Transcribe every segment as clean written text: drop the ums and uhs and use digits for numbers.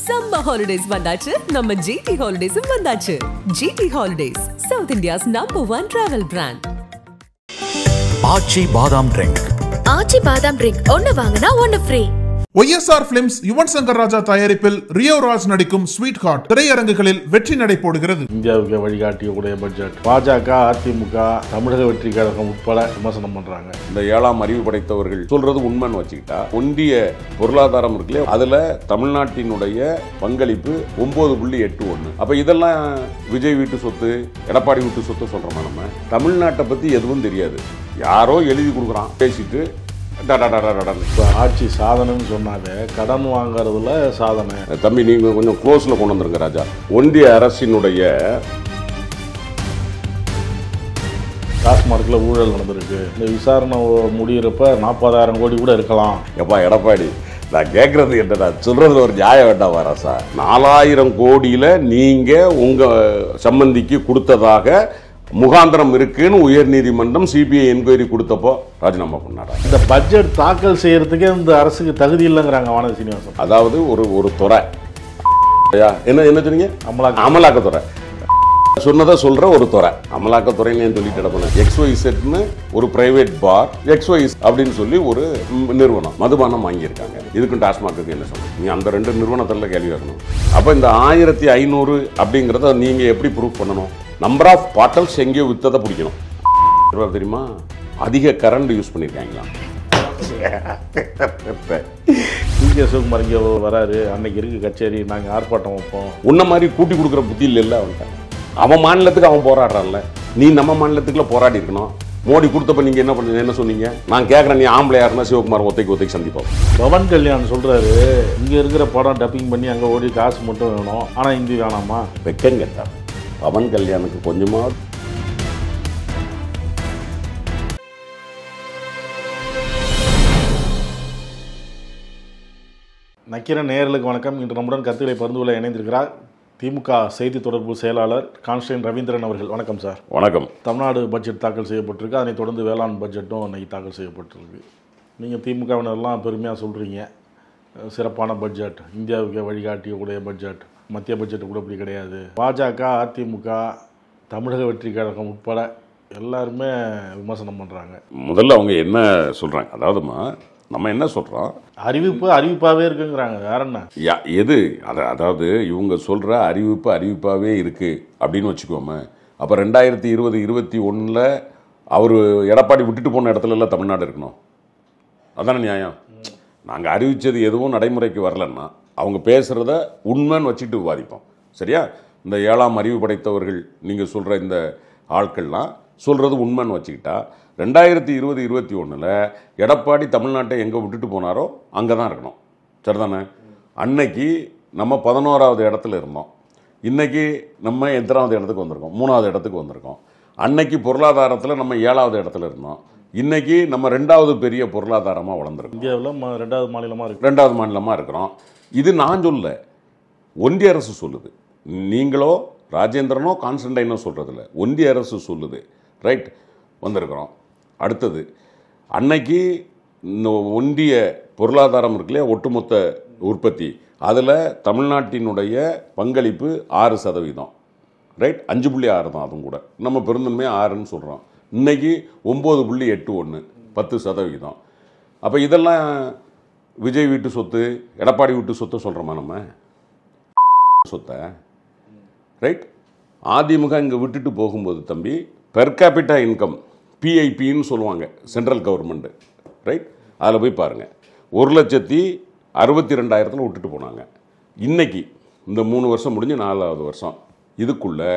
Summer holidays vandachu, நம்ம GT Holidays vandachu. GT Holidays, South India's #1 travel brand. ஆச்சி பாதாம் drink. ஆச்சி பாதாம் drink ஒன்னு வாங்குனா ஒன்னு free. YSR Films Yuvan Shankar Raja தயாரிப்பில் ரியோ ராஜ் நடிக்கும் ஸ்வீட் ஹார்ட் திரையரங்குகளில் வெற்றி நடை போடுகிறது. இந்தியாவுக்கு வழிகாட்டிய பட்ஜெட் பாஜக, அதிமுக, தமிழக வெற்றி கழகம் உட்பட விமர்சனம் பண்றாங்க. இந்த 7ஆம் அறிவு படைத்தவர்கள் சொல்றது உண்மைன்னு வச்சுக்கிட்டா ஒன்றிய பொருளாதாரம் இருக்குல்ல, அதுல தமிழ்நாட்டினுடைய பங்களிப்பு 9.81. அப்ப இதெல்லாம் விஜய் வீட்டு சொத்து, எடப்பாடி வீட்டு சொத்து சொல்றோமா? நம்ம தமிழ்நாட்டை பத்தி எதுவும் தெரியாது, யாரோ எழுதி கொடுக்குறான் பேசிட்டு ஆட்சி சாதனைன்னு சொன்னாவே கடன் வாங்கறதுல சாதனை. தம்பி நீங்க கொஞ்சம் க்ளோஸ்ல கொண்டு வந்துருங்க ராஜா. ஒன்றிய அரசினுடைய டாஸ்மார்க்ல ஊழல் நடந்திருக்கு. இந்த விசாரணை முடிகிறப்ப 40,000 கோடி கூட இருக்கலாம். எப்பா எடப்பாடி, நான் கேட்கறது என்னடா, சொல்றதுல ஒரு நியாயம் வேண்டாம் ராசா. 4,000 கோடியில நீங்க உங்க சம்பந்திக்கு கொடுத்ததாக முகாந்திரம் இருக்குன்னு உயர் நீதிமன்றம் சிபிஐ என்கொயரி கொடுத்தப்போ ராஜினாமா பண்ணாரா? இந்த பட்ஜெட் தாக்கல் செய்யறதுக்கே இந்த அரசுக்கு தகுதி இல்லைங்கிறாங்க வானதி சீனிவாசன். அதாவது ஒரு துறை என்ன சொன்னீங்க? அமலாக்கத்துறை சொன்னதை சொல்ற ஒரு துறை, அமலாக்கத்துறைன்னு சொல்லிட்டு கிடப்பேன். XYZ ஒரு பிரைவேட் பார், XYZ அப்படின்னு சொல்லி ஒரு நிறுவனம் மதுபானம் வாங்கியிருக்காங்க. இதுக்கும் டாஸ்மாக்கு என்ன சொல்றேன்? நீ அந்த 2 நிறுவனத்தில் கேள்வி வரணும். அப்போ இந்த 1500 அப்படிங்கிறத நீங்க எப்படி ப்ரூவ் பண்ணணும்? நம்பர் ஆஃப் பாட்டல்ஸ் எங்கேயோ வித்ததை பிடிக்கணும். தெரியுமா? அதிக கரண்ட் யூஸ் பண்ணியிருக்காங்களா? சிவகுமார் இங்கே வராரு, அன்னைக்கு இருக்கு கச்சேரி, நாங்கள் ஆர்ப்பாட்டம் வைப்போம். உன்ன மாதிரி கூட்டி கொடுக்குற புத்தி இல்லை அவன்கிட்ட. அவன் மாநிலத்துக்கு அவன் போராடுறான்ல, நீ நம்ம மாநிலத்துக்குள்ள போராடி இருக்கணும். மோடி கொடுத்தப்ப நீங்க என்ன சொன்னீங்க? நான் கேட்கறேன், நீ ஆம்பளையா இருந்தா சிவகுமார் ஒத்தைக்கு சந்திப்போம். பவன் கல்யாண் சொல்றாரு, இங்க இருக்கிற படம் டப்பிங் பண்ணி அங்க ஓடி காசு மட்டும் வேணும், ஆனா ஹிந்தி வேணாமா? வெக்கம் கேட்டா பவன் கல்யாணுக்கு கொஞ்சமா. நக்கீரன் நேயர்களுக்கு வணக்கம். இன்று நம்முடன் கருத்துக்களை பகிர்ந்து கொள்ள இணைந்திருக்கிறார் திமுக செய்தி தொடர்பு செயலாளர் கான்ஸ்டன்டைன் ரவீந்திரன் அவர்கள். வணக்கம் சார். வணக்கம். தமிழ்நாடு பட்ஜெட் தாக்கல் செய்யப்பட்டிருக்கு, அதனைத் தொடர்ந்து வேளாண் பட்ஜெட்டும் இன்னைக்கு தாக்கல் செய்யப்பட்டிருக்கு. நீங்கள் திமுகவினரெல்லாம் பெருமையாக சொல்கிறீங்க, சிறப்பான பட்ஜெட், இந்தியாவுக்கு வழிகாட்டிய பட்ஜெட், மத்திய பட்ஜெட் கூட இப்படி கிடையாது. பாஜக, அதிமுக, தமிழக வெற்றி கழகம் உட்பட எல்லாருமே விமர்சனம் பண்ணுறாங்க. முதல்ல அவங்க என்ன சொல்கிறாங்க? அதாவதுமா நம்ம என்ன சொல்கிறோம், அறிவிப்பாகவே இருக்குங்கிறாங்க. வேற என்ன எது? அதாவது இவங்க சொல்கிற அறிவிப்பாகவே இருக்குது அப்படின்னு வச்சுக்கோமே. அப்போ 2020-21 அவர் எடப்பாடி விட்டுட்டு போன இடத்துல எல்லாம் தமிழ்நாடு இருக்கணும். அதான நியாயம்? நாங்கள் அறிவித்தது எதுவும் நடைமுறைக்கு வரலன்னா அவங்க பேசுகிறத உண்மைன்னு வச்சுட்டு விவாதிப்போம். சரியா? இந்த 7ஆம் அறிவு படைத்தவர்கள் நீங்கள் சொல்கிற இந்த ஆட்கள்லாம் சொல்கிறது உண்மைன்னு வச்சுக்கிட்டா 2020-21 எடப்பாடி தமிழ்நாட்டை எங்கே விட்டுட்டு போனாரோ அங்கே தான் இருக்கணும். சரிதானே? அன்னைக்கு நம்ம 11வது இடத்துல இருந்தோம், இன்னைக்கு நம்ம எத்தனாவது இடத்துக்கு வந்திருக்கோம்? 3வது இடத்துக்கு வந்திருக்கோம். அன்னைக்கு பொருளாதாரத்தில் நம்ம 7வது இடத்துல இருந்தோம், இன்னைக்கு நம்ம 2வது பெரிய பொருளாதாரமாக வளர்ந்துருக்கோம். இந்தியாவில் 2வது மாநிலமாக இருக்கு. 2வது மாநிலமாக இருக்கிறோம். இது நான் சொல்ல, ஒன்றிய அரசு சொல்லுது. நீங்களோ ராஜேந்திரனோ கான்ஸ்டன்டைனோ சொல்கிறதில்ல, ஒன்றிய அரசு சொல்லுது. ரைட், வந்திருக்கிறோம். அடுத்தது, அன்னைக்கு ஒன்றிய பொருளாதாரம் இருக்குல்லையா, ஒட்டுமொத்த உற்பத்தி, அதில் தமிழ்நாட்டினுடைய பங்களிப்பு 6%. ரைட், 5.6 தான். அதுவும் கூட நம்ம பெருந்தன்மையாக 6ன்னு சொல்கிறோம். இன்னைக்கு 9.81, 10%. அப்போ இதெல்லாம் விஜய் வீட்டு சொத்து, எடப்பாடி வீட்டு சொத்து சொல்கிறோமா? நம்ம சொத்தை. ரைட், அதிமுக இங்கே விட்டுட்டு போகும்போது தம்பி பெர் கேபிட்டா இன்கம், PIPன்னு சொல்லுவாங்க, சென்ட்ரல் கவர்மெண்ட்டு. ரைட், அதில் போய் பாருங்கள், 1,62,000 விட்டுட்டு போனாங்க. இன்னைக்கு இந்த 3 வருஷம் முடிஞ்சு 4வது வருஷம், இதுக்குள்ளே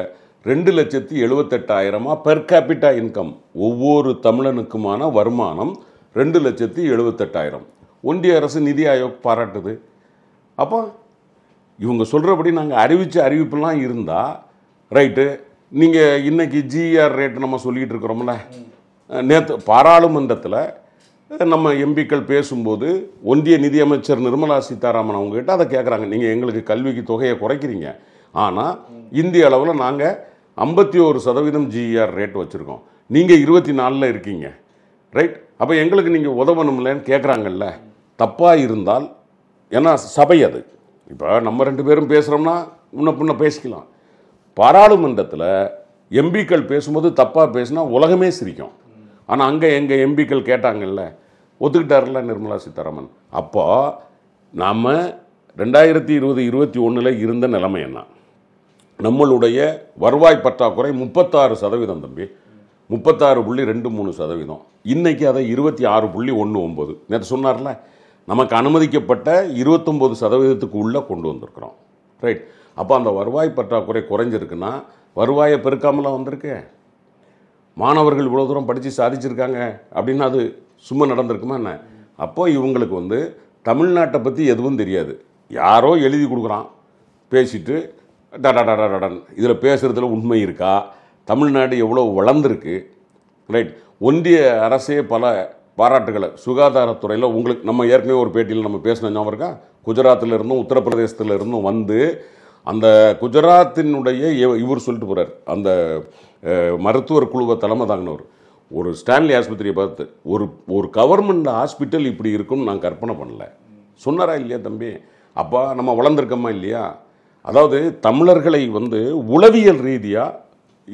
2,78,000 பெர் கேபிட்டா இன்கம், ஒவ்வொரு தமிழனுக்குமான வருமானம் 2,78,000. ஒன்றிய அரசு நிதி ஆயோக் பாராட்டுது. அப்போ இவங்க சொல்கிறபடி நாங்கள் அறிவிப்புலாம் இருந்தால் ரைட்டு. நீங்கள் இன்னைக்கு GR ரேட் நம்ம சொல்லிகிட்டு இருக்கிறோம்ல, நேற்று பாராளுமன்றத்தில் நம்ம எம்பிக்கள் பேசும்போது ஒன்றிய நிதியமைச்சர் நிர்மலா சீதாராமன் அவங்ககிட்ட அதை கேட்குறாங்க. நீங்கள் எங்களுக்கு கல்விக்கு தொகையை குறைக்கிறீங்க, ஆனால் இந்திய அளவில் நாங்கள் 51% GR ரேட் வச்சுருக்கோம், நீங்கள் 24 இருக்கீங்க. ரைட், அப்போ எங்களுக்கு நீங்கள் உதவணும்லன்னு கேட்குறாங்கல்ல. தப்பாக இருந்தால், ஏன்னா சபை அது, இப்போ நம்ம 2 பேரும் பேசுகிறோம்னா முன்ன பின்ன பேசிக்கலாம். பாராளுமன்றத்தில் எம்பிக்கள் பேசும்போது தப்பாக பேசினா உலகமே சிரிக்கும். ஆனால் அங்கே எங்கள் எம்பிக்கள் கேட்டாங்கல்ல, ஒத்துக்கிட்டார்ல நிர்மலா சீதாராமன். அப்போ நாம் 2020-21 இருந்த நிலைமை என்ன? நம்மளுடைய வருவாய் பற்றாக்குறை 36% தம்பி, 36.23%. இன்னைக்கு அதை 26.19. நேற்று சொன்னார்ல, நமக்கு அனுமதிக்கப்பட்ட 29% உள்ளே கொண்டு வந்திருக்கிறோம். ரைட். அப்போ அந்த வருவாய் பற்றாக்குறை குறைஞ்சிருக்குன்னா வருவாயை பெருக்காமலாம் வந்திருக்கு. மாணவர்கள் இவ்வளோ தூரம் படித்து சாதிச்சிருக்காங்க அப்படின்னா அது சும்மா நடந்திருக்குமா என்ன? அப்போ இவங்களுக்கு தமிழ்நாட்டை பற்றி எதுவும் தெரியாது. யாரோ எழுதி கொடுக்குறான், பேசிட்டு டடன் இதில் பேசுகிறதுல உண்மை இருக்கா? தமிழ்நாடு எவ்வளோ வளர்ந்துருக்கு? ரைட். ஒன்றிய அரசே பல பாராட்டுகளை சுகாதாரத்துறையில் உங்களுக்கு நம்ம ஏற்கனவே ஒரு பேட்டியில் நம்ம பேசின ஞாபகம் இருக்கா? குஜராத்தில் இருந்தும் உத்தரப்பிரதேசத்தில் இருந்தும் வந்து அந்த குஜராத்தினுடைய இவர் சொல்லிட்டு போகிறார், அந்த மருத்துவர் குழுவை தலைமை தாங்கினவர், ஒரு ஸ்டான்லி ஆஸ்பத்திரியை பார்த்து ஒரு கவர்மெண்ட் ஹாஸ்பிட்டல் இப்படி இருக்கும்னு நான் கற்பனை பண்ணல சொன்னாரா இல்லையா தம்பி? அப்போ நம்ம வளர்ந்துருக்கோமா இல்லையா? அதாவது தமிழர்களை உளவியல் ரீதியாக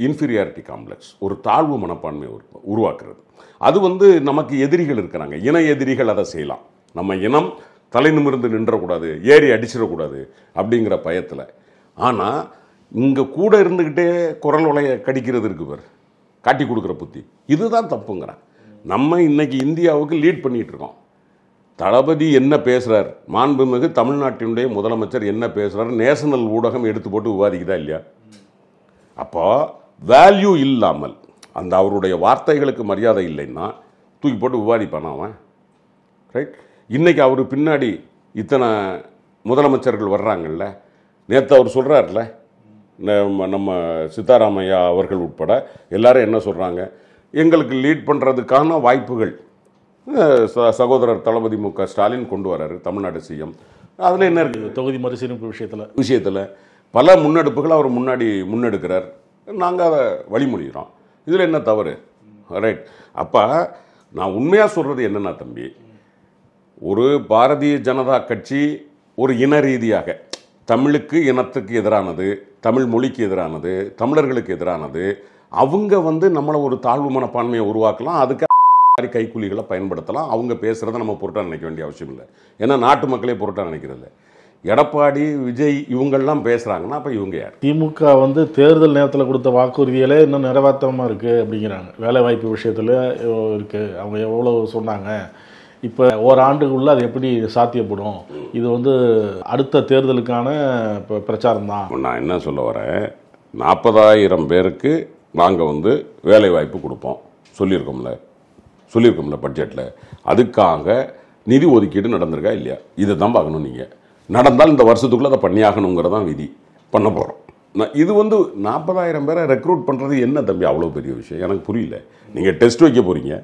இன்ஃபீரியாரிட்டி காம்ப்ளெக்ஸ், ஒரு தாழ்வு மனப்பான்மை உருவாக்குறது. அது நமக்கு எதிரிகள் இருக்கிறாங்க, இன எதிரிகள் அதை செய்யலாம். நம்ம இனம் தலை நிமிர்ந்து நின்றக்கூடாது, ஏறி அடிச்சிடக்கூடாது அப்படிங்கிற பயத்தில். ஆனால் இங்கே கூட இருந்துக்கிட்டே குரல் உலைய கடிக்கிறது இருக்கு பார், காட்டி கொடுக்குற புத்தி, இதுதான் தப்புங்கிறேன். நம்ம இன்னைக்கு இந்தியாவுக்கு லீட் பண்ணிகிட்டு இருக்கோம். தளபதி என்ன பேசுகிறார், மாண்புமிகு தமிழ்நாட்டினுடைய முதலமைச்சர் என்ன பேசுகிறார், நேஷனல் ஊடகம் எடுத்து போட்டு விவாதிக்குதா இல்லையா? அப்போ வேல்யூ இல்லாமல், அந்த அவருடைய வார்த்தைகளுக்கு மரியாதை இல்லைன்னா தூக்கி போட்டு விவாதிப்பான் அவன். ரைட். இன்றைக்கி அவர் பின்னாடி இத்தனை முதலமைச்சர்கள் வர்றாங்கல்ல. நேற்று அவர் சொல்கிறார்ல, நம்ம சித்தாராமையா அவர்கள் உட்பட எல்லாரும் என்ன சொல்கிறாங்க, எங்களுக்கு லீட் பண்ணுறதுக்கான வாய்ப்புகள் சகோதரர் தளபதி மு க ஸ்டாலின் கொண்டு வர்றாரு, தமிழ்நாடு சிஎம். அதில் என்ன இருக்குது, தொகுதி மறுசீரமைப்பு விஷயத்தில் பல முன்னெடுப்புகள் அவர் முன்னெடுக்கிறார். நாங்கள் அதை வழிமொழிகிறோம். இதில் என்ன தவறு? ரைட். அப்போ நான் உண்மையாக சொல்கிறது என்னென்னா தம்பி, ஒரு பாரதிய ஜனதா கட்சி ஒரு இன ரீதியாக தமிழுக்கு இனத்துக்கு எதிரானது, தமிழ் மொழிக்கு எதிரானது, தமிழர்களுக்கு எதிரானது. அவங்க நம்மளை ஒரு தாழ்வு மனப்பான்மையை உருவாக்கலாம், அதுக்கு கைக்கூலிகளை பயன்படுத்தலாம். அவங்க பேசுகிறத நம்ம பொருட்டாக நினைக்க வேண்டிய அவசியம் இல்லை. ஏன்னா நாட்டு மக்களே பொருட்டாக நினைக்கிறது. எடப்பாடி, விஜய் இவங்கெல்லாம் பேசுகிறாங்கன்னா அப்போ இவங்க யார்? திமுக தேர்தல் நேரத்தில் கொடுத்த வாக்குறுதிகளே இன்னும் நிறைவேற்றமாக இருக்குது அப்படிங்கிறாங்க. வேலைவாய்ப்பு விஷயத்தில் இருக்குது, அவங்க எவ்வளோ சொன்னாங்க, இப்போ ஓராண்டுக்குள்ளே அது எப்படி சாத்தியப்படும்? இது அடுத்த தேர்தலுக்கான பிரச்சாரம் தான். நான் என்ன சொல்ல வரேன், 40,000 பேருக்கு நாங்கள் வேலைவாய்ப்பு கொடுப்போம் சொல்லியிருக்கோம்ல பட்ஜெட்டில். அதுக்காக நிதி ஒதுக்கீடு நடந்திருக்கா இல்லையா? இதை தான் பார்க்கணும். நீங்கள் நடந்தால் இந்த வருஷத்துக்குள்ளே அதை பண்ணியாகணுங்கிறதான் விதி பண்ண போகிறோம். இது 40,000 பேரை ரெக்ரூட் பண்ணுறது என்ன தம்பி அவ்வளோ பெரிய விஷயம்? எனக்கு புரியல. நீங்கள் டெஸ்ட் வைக்க போகிறீங்க,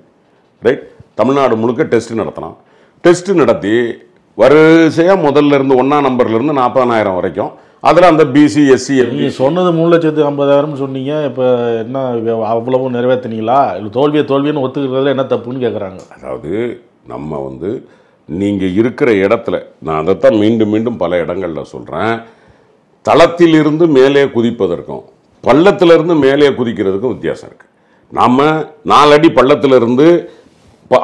ரைட்? தமிழ்நாடு முழுக்க டெஸ்ட் நடத்தலாம். டெஸ்ட் நடத்தி வரிசையாக முதல்ல இருந்து 1ஆம் நம்பர்லேருந்து 40,000 வரைக்கும், அதில் அந்த பிசி எஸ்சி நீங்கள் சொன்னது 3,50,000 சொன்னீங்க. இப்போ என்ன அவ்வளவும் நிறைவேற்றினீங்களா? இல்லை தோல்வின்னு ஒத்துக்கிறதுல என்ன தப்புன்னு கேட்குறாங்க. அதாவது நம்ம நீங்கள் இருக்கிற இடத்துல, நான் அதைத்தான் மீண்டும் மீண்டும் பல இடங்களில் சொல்கிறேன், தளத்திலிருந்து மேலே குதிப்பதற்கும் பள்ளத்திலிருந்து மேலே குதிக்கிறதுக்கும் வித்தியாசம் இருக்குது. நாம் 4 அடி பள்ளத்திலிருந்து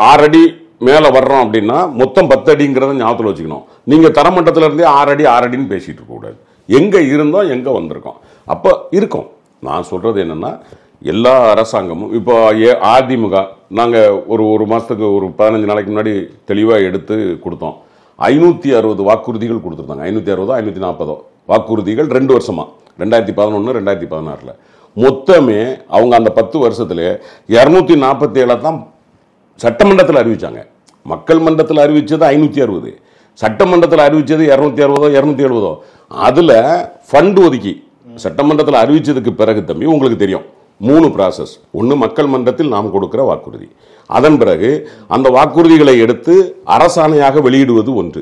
6 அடி மேலே வர்றோம் அப்படின்னா மொத்தம் 10 அடிங்கிறத ஞாபகத்தில் வச்சுக்கணும். நீங்கள் தரமட்டத்திலிருந்தே 6 அடின்னு பேசிகிட்டு இருக்கக்கூடாது. எங்கே இருந்தோம், எங்கே வந்திருக்கோம், அப்போ இருக்கும். நான் சொல்கிறது என்னென்னா, எல்லா அரசாங்கமும் இப்போ அதிமுக நாங்கள் ஒரு மாதத்துக்கு ஒரு 15 நாளைக்கு முன்னாடி தெளிவாக எடுத்து கொடுத்தோம். 560 வாக்குறுதிகள் கொடுத்துருந்தாங்க. 560 540 வாக்குறுதிகள் 2 வருஷமாக, 2011 2016. மொத்தமே அவங்க அந்த 10 வருஷத்துல 247 தான் சட்டமன்றத்தில் அறிவிச்சாங்க. மக்கள் மன்றத்தில் அறிவித்தது 560, சட்டமன்றத்தில் அறிவித்தது 260 270. அதில் ஃபண்டு ஒதுக்கி சட்டமன்றத்தில் அறிவித்ததுக்கு பிறகு தம்பி உங்களுக்கு தெரியும் 3 ப்ராசஸ். ஒன்று மக்கள் மன்றத்தில் நாம் கொடுக்கிற வாக்குறுதி, அதன் பிறகு அந்த வாக்குறுதிகளை எடுத்து அரசாணையாக வெளியிடுவது ஒன்று,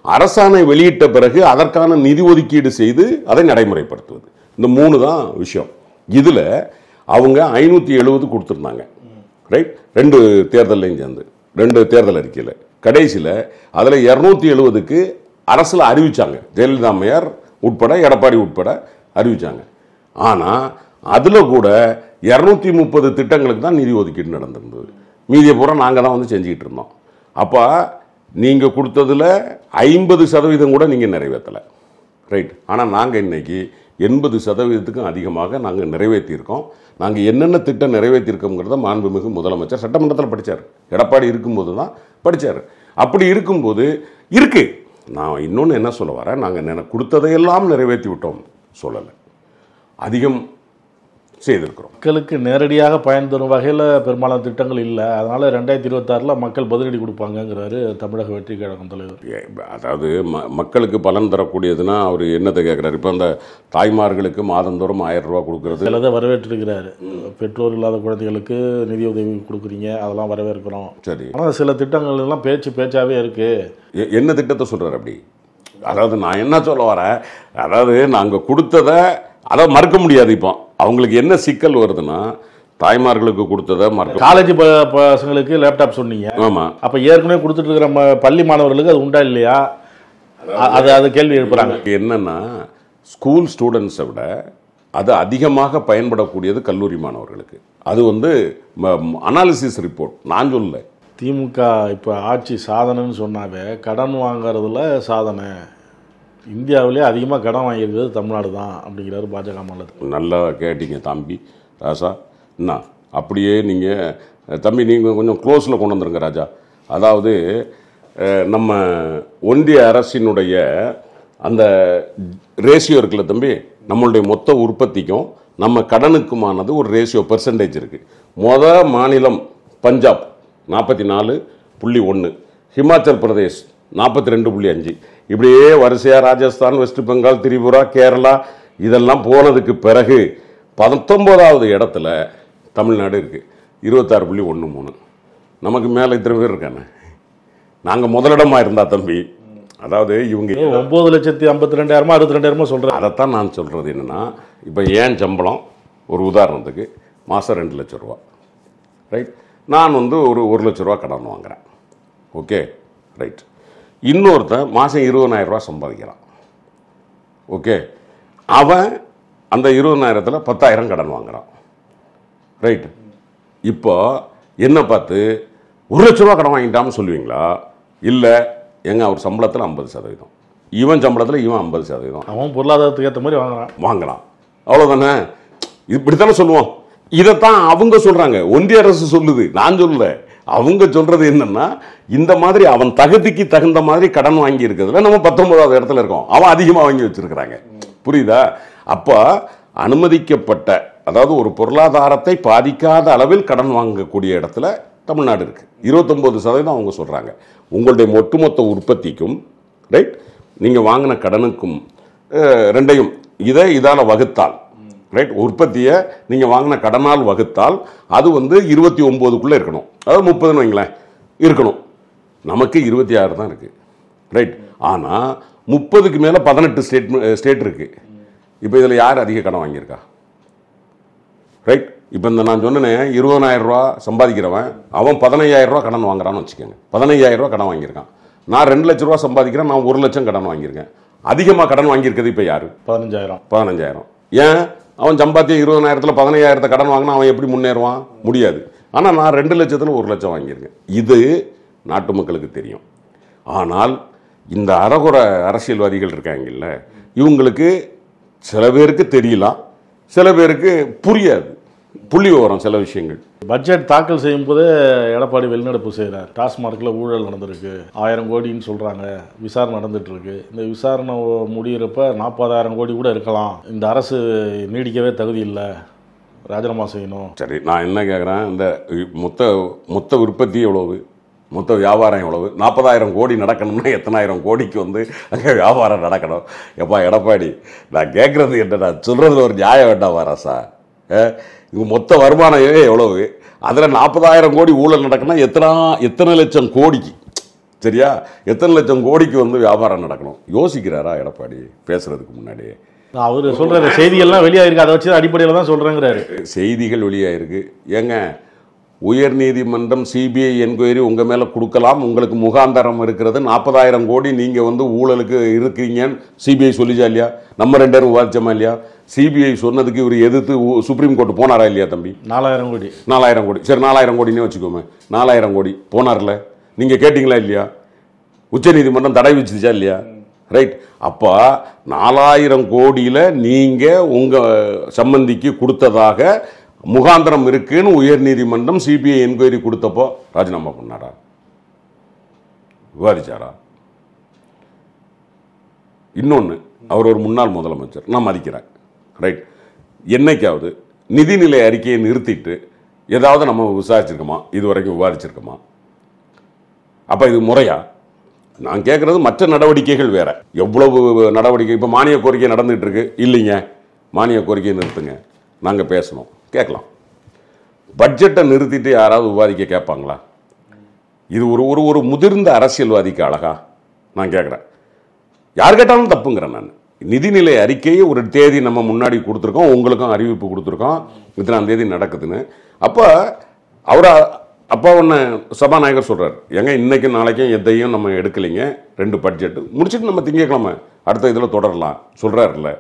அரசாணை வெளியிட்ட பிறகு அதற்கான நிதி ஒதுக்கீடு செய்து அதை நடைமுறைப்படுத்துவது. இந்த 3 தான் விஷயம். இதில் அவங்க 570 கொடுத்துருந்தாங்க, ரைட்? 2 தேர்தலையும் சேர்ந்து 2 தேர்தல் அறிக்கையில். கடைசியில் அதில் 270க்கு அரசில் அறிவிச்சாங்க. ஜெயலலிதா அம்மையார் உட்பட எடப்பாடி உட்பட அறிவிச்சாங்க. ஆனால் அதில் கூட 230 திட்டங்களுக்கு தான் நிதி ஒதுக்கீடு நடந்திருந்தது. மீதியை பூரா நாங்கள் தான் வந்து செஞ்சுக்கிட்டு இருந்தோம். அப்போ நீங்கள் கொடுத்ததில் 50% கூட நீங்கள் நிறைவேற்றலை, ரைட். ஆனால் நாங்கள் இன்னைக்கு 80% அதிகமாக நாங்கள் நிறைவேற்றியிருக்கோம். நாங்கள் என்னென்ன திட்டம் நிறைவேற்றியிருக்கோங்கிறத மாண்புமிகு முதலமைச்சர் சட்டமன்றத்தில் படித்தார். எடப்பாடி இருக்கும்போது தான் படித்தார். அப்படி இருக்கும்போது இருக்கு. நான் இன்னொன்று என்ன சொல்ல வரேன், நாங்கள் கொடுத்ததையெல்லாம் நிறைவேற்றி விட்டோம் சொல்லலை, அதிகம் செய்திருக்கிறோம். மக்களுக்கு நேரடியாக பயன் தரும் வகையில் பெரும்பாலான திட்டங்கள் இல்லை. அதனால் 2026 மக்கள் பதிலடி கொடுப்பாங்கங்கிறாரு தமிழக வெற்றி கழகம் தலைவர். அதாவது மக்களுக்கு பலன் தரக்கூடியதுன்னா அவர் என்னத்தை கேட்குறாரு? இப்போ அந்த தாய்மார்களுக்கு மாதந்தோறும் 1000 ரூபா கொடுக்குறது சிலதை வரவேற்றிருக்கிறாரு. பெற்றோர் இல்லாத குழந்தைகளுக்கு நிதி உதவி கொடுக்குறீங்க, அதெல்லாம் வரவேற்கிறோம். சரி, ஆனால் சில திட்டங்கள் எல்லாம் பேச்சாவே இருக்குது. என்ன திட்டத்தை சொல்கிறார் அப்படி? அதாவது நான் என்ன சொல்ல வரேன், அதாவது நாங்கள் கொடுத்ததை அதை மறுக்க முடியாது. இப்போ அவங்களுக்கு என்ன சிக்கல் வருதுன்னா, தாய்மார்களுக்கு கொடுத்ததை மறுக்க. காலேஜ் பசங்களுக்கு லேப்டாப் சொன்னீங்க. ஆமாம். அப்போ ஏற்கனவே கொடுத்துட்டு இருக்கிற பள்ளி மாணவர்களுக்கு அது உண்டா இல்லையா? அது கேள்வி எழுப்புறாங்க. என்னன்னா, ஸ்கூல் ஸ்டூடெண்ட்ஸை விட அது அதிகமாக பயன்படக்கூடியது கல்லூரி மாணவர்களுக்கு. அது வந்து அனாலிசிஸ் ரிப்போர்ட், நான் சொல்லலை. திமுக இப்போ ஆட்சி சாதனைன்னு சொன்னாவே கடன் வாங்கிறதுல சாதனை. இந்தியாவிலே அதிகமாக கடன் வாங்கியிருக்கிறது தமிழ்நாடு தான் அப்படிங்கிறாரு பாஜக மாநிலத்தில். நல்லா கேட்டீங்க தம்பி ராஜா. என்ன அப்படியே நீங்கள் தம்பி நீங்கள் கொஞ்சம் க்ளோஸில் கொண்டு வந்துருங்க ராஜா. அதாவது நம்ம ஒன்றிய அரசினுடைய அந்த ரேஷியோ இருக்குல்ல தம்பி, நம்மளுடைய மொத்த உற்பத்திக்கும் நம்ம கடனுக்குமானது ஒரு ரேஷியோ பெர்சன்டேஜ் இருக்குது. மாநிலம் பஞ்சாப் 44.1, ஹிமாச்சல் பிரதேஷ் 42.5, இப்படியே வரிசையாக ராஜஸ்தான், வெஸ்ட் பெங்கால், திரிபுரா, கேரளா இதெல்லாம் போனதுக்கு பிறகு 19வது இடத்துல தமிழ்நாடு இருக்குது, 26.13. நமக்கு மேலே இத்தனை பேர் இருக்கானே. நாங்கள் முதலிடமாக இருந்தா தம்பி. அதாவது இவங்க 9,52,000 62,000 சொல்கிறேன். அதைத்தான் நான் சொல்கிறது என்னென்னா, இப்போ ஏன் சம்பளம் ஒரு உதாரணத்துக்கு மாதம் 2 லட்சம் ரூபா, ரைட். நான் வந்து ஒரு 1 லட்ச ரூபா கடன் வாங்குகிறேன், ஓகே, ரைட். இன்னொருத்தன் மாதம் 20,000 ரூபா சம்பாதிக்கிறான், ஓகே. அவன் அந்த 20,000த்தில் 10,000 கடன் வாங்குறான், ரைட். இப்போ என்ன பார்த்து 1 லட்ச ரூபா கடன் வாங்கிட்டான்னு சொல்லுவீங்களா? இல்லை, எங்க அவர் சம்பளத்தில் 50%, இவன் சம்பளத்தில் இவன் 50%, அவன் பொருளாதாரத்துக்கு ஏற்ற மாதிரி வாங்குறான், அவ்வளோதானே. இப்படித்தானே சொல்லுவோம். இதைத்தான் அவங்க சொல்கிறாங்க, ஒன்றிய அரசு சொல்லுது, நான் சொல்லல. அவங்க சொல்கிறது என்னன்னா, இந்த மாதிரி அவன் தகுதிக்கு தகுந்த மாதிரி கடன் வாங்கி இருக்கிறதுல நம்ம 19வது இடத்துல இருக்கோம், அவன் அதிகமாக வாங்கி வச்சிருக்கிறாங்க. புரியுதா? அப்போ அனுமதிக்கப்பட்ட, அதாவது ஒரு பொருளாதாரத்தை பாதிக்காத அளவில் கடன் வாங்கக்கூடிய இடத்துல தமிழ்நாடு இருக்குது. 29% அவங்க சொல்கிறாங்க. உங்களுடைய ஒட்டுமொத்த உற்பத்திக்கும், ரைட், நீங்கள் வாங்கின கடனுக்கும் ரெண்டையும் இதால் வகுத்தால், ரைட், உற்பத்தியை நீங்கள் வாங்கின கடனால் வகுத்தால் அது வந்து 29க்குள்ளே இருக்கணும். அதாவது 30ன்னு வைங்களேன் இருக்கணும். நமக்கு 26 தான் இருக்குது, ரைட். ஆனால் 30க்கு மேலே 18 ஸ்டேட் இருக்குது. இப்போ இதில் யார் அதிக கடன் வாங்கியிருக்கா? ரைட். இப்போ இந்த நான் சொன்னேன் 20,000 ரூபா சம்பாதிக்கிறவன் அவன் 15,000 ரூபா கடன் வாங்குறான்னு வச்சுக்கோங்க. 15,000 ரூபா கடன் வாங்கியிருக்கான். நான் 2 லட்ச ரூபா சம்பாதிக்கிறேன், நான் 1 லட்சம் கடன் வாங்கியிருக்கேன். அதிகமாக கடன் வாங்கியிருக்கிறது இப்போ யார்? 15,000. ஏன்? அவன் சம்பாத்திய 20,000த்தில் 15,000 கடன் வாங்கினா அவன் எப்படி முன்னேறுவான்? முடியாது. ஆனால் நான் 2 லட்சத்தில் 1 லட்சம் வாங்கியிருக்கேன். இது நாட்டு மக்களுக்கு தெரியும். ஆனால் இந்த அறகுற அரசியல்வாதிகள் இருக்காங்கல்ல, இவங்களுக்கு சில பேருக்கு தெரியலாம், சில பேருக்கு புரியாது, புள்ளி விவரம் சில விஷயங்கள். பட்ஜெட் தாக்கல் செய்யும் போதே எடப்பாடி வெளிநடப்பு செய்கிறார். டாஸ்மார்க்கில் ஊழல் நடந்திருக்கு, 1000 கோடின்னு சொல்கிறாங்க, விசாரணை நடந்துட்டு இருக்கு. இந்த விசாரணை முடிகிறப்ப 40,000 கோடி கூட இருக்கலாம். இந்த அரசு நீடிக்கவே தகுதி இல்லை, ராஜினாமா செய்யணும். சரி, நான் என்ன கேட்குறேன், இந்த மொத்த உற்பத்தி எவ்வளவு, மொத்த வியாபாரம் எவ்வளவு? 40,000 கோடி நடக்கணும்னா எத்தனாயிரம் கோடிக்கு வந்து அங்கே வியாபாரம் நடக்கணும்? எப்பா எடப்பாடி, நான் கேட்குறது என்ன, நான் சொல்கிறதுல ஒரு நியாயம் வேண்டாமா ராசா? இவங்க மொத்த வருமானம் எவ்வளவு, அதில் 40,000 கோடி ஊழல் நடக்கணும், எத்தனை லட்சம் கோடிக்கு, சரியா, எத்தனை லட்சம் கோடிக்கு வந்து வியாபாரம் நடக்கணும்? யோசிக்கிறாரா எடப்பாடி பேசுறதுக்கு முன்னாடி? அவர் சொல்கிற செய்திகள்லாம் வெளியாகிருக்கு, அதை வச்சு அடிப்படையில் தான் சொல்கிறேங்கிறாரு. செய்திகள் வெளியாகிருக்கு. ஏங்க, உயர்நீதிமன்றம் சிபிஐ என்கொயரி உங்கள் மேலே கொடுக்கலாம், உங்களுக்கு முகாந்தரம் இருக்கிறது, 40,000 கோடி நீங்கள் வந்து ஊழலுக்கு இருக்கீங்கன்னு சிபிஐ சொல்லிச்சா இல்லையா? நம்ம 2 பேரும் விவாதிச்சோமா இல்லையா? சிபிஐ சொன்னதுக்கு இவர் எதிர்த்து சுப்ரீம் கோர்ட் போனாரா இல்லையா தம்பி? 4,000 கோடி. 4,000 கோடி சரி, 4,000 கோடினே வச்சுக்கோமே, 4,000 கோடி போனார்ல, நீங்கள் கேட்டிங்களா இல்லையா? உச்சநீதிமன்றம் தடை வச்சுச்சா இல்லையா? ரைட். அப்போ 4,000 கோடியில் நீங்கள் உங்கள் சம்பந்திக்கு கொடுத்ததாக முகாந்திரம் இருக்குன்னு உயர்நீதிமன்றம் சிபிஐ என்கொயரி கொடுத்தப்போ ராஜினாமா பண்ணாரா? விவாதிச்சாரா? இன்னொன்று, அவர் ஒரு முன்னாள் முதலமைச்சர், நான் மதிக்கிறேன். ரைட். என்னைக்காவது நிதிநிலை அறிக்கையை நிறுத்திட்டு ஏதாவது நம்ம விசாரிச்சிருக்கோமா? இது வரைக்கும் விவாதிச்சிருக்கோமா? அப்போ இது முறையா? நான் கேட்குறது மற்ற நடவடிக்கைகள் வேற. எவ்வளவு நடவடிக்கை இப்போ மானிய கோரிக்கை நடந்துகிட்டு இருக்கு இல்லைங்க, மானிய கோரிக்கையை நிறுத்துங்க, நாங்கள் பேசணும், கேட்கலாம். பட்ஜெட்டை நிறுத்திட்டு யாராவது விவாதிக்க கேட்பாங்களா? இது ஒரு ஒரு முதிர்ந்த அரசியல்வாதிக்கு அழகா? நான் கேட்குறேன். யார் கேட்டாலும் தப்புங்கிறேன் நான். நிதிநிலை அறிக்கையை ஒரு தேதி நம்ம முன்னாடி கொடுத்துருக்கோம், உங்களுக்கும் அறிவிப்பு கொடுத்துருக்கோம், இத்தனாம் தேதி நடக்குதுன்னு. அப்போ அவரை அப்போ ஒன்று சபாநாயகர் சொல்கிறார், ஏங்க இன்னைக்கு நாளைக்கும் எதையும் நம்ம எடுக்கலைங்க, 2 பட்ஜெட்டு முடிச்சுட்டு நம்ம திங்கக்கிழமை அடுத்த இதில் தொடரலாம் சொல்கிறாருல்ல,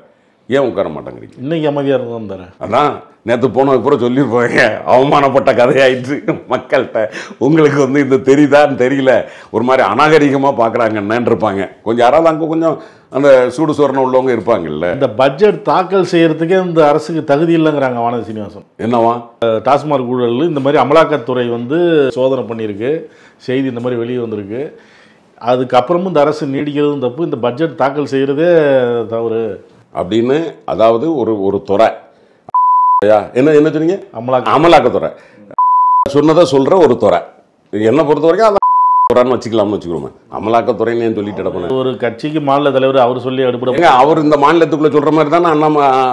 ஏன் உட்கார மாட்டேங்கிறீங்க? இன்னைக்கு அமைதியாக இருந்தான் தரேன். அதான் நேற்று போனதுக்கு அப்புறம் சொல்லியிருப்பாங்க, அவமானப்பட்ட கதையாயிடுச்சு மக்கள்கிட்ட. உங்களுக்கு வந்து இந்த தெரியுதான்னு தெரியல, ஒரு மாதிரி அநாகரிகமாக பார்க்குறாங்கன்னு இருப்பாங்க. கொஞ்சம் யாராவது அங்கே கொஞ்சம் அந்த சூடு சோரணம் உள்ளவங்க இருப்பாங்கல்ல. இந்த பட்ஜெட் தாக்கல் செய்யறதுக்கே இந்த அரசுக்கு தகுதி இல்லைங்கிறாங்க வானதி சீனிவாசன். என்னவா? டாஸ்மாக் ஊழல் இந்த மாதிரி அமலாக்கத்துறை வந்து சோதனை பண்ணியிருக்கு, செய்தி இந்த மாதிரி வெளியே வந்திருக்கு. அதுக்கப்புறமும் இந்த அரசு நீடிக்கிறதும் தப்பு, இந்த பட்ஜெட் தாக்கல் செய்கிறதே தவறு அப்படின்னு. அதாவது ஒரு துறை என்ன என்ன சொன்னீங்க? அமலாக்கத்துறை சொன்னதை சொல்ற ஒரு துறை. என்ன பொறுத்த வரைக்கும் அதான் வச்சுக்கலாம்னு வச்சுக்கிறோம். அமலாக்கத்துறைன்னு ஏன் சொல்லிட்டு ஒரு கட்சிக்கு மாநில தலைவர் அவர் சொல்லி அடுப்பட அவர் இந்த மாநிலத்துக்குள்ள சொல்ற மாதிரி தானே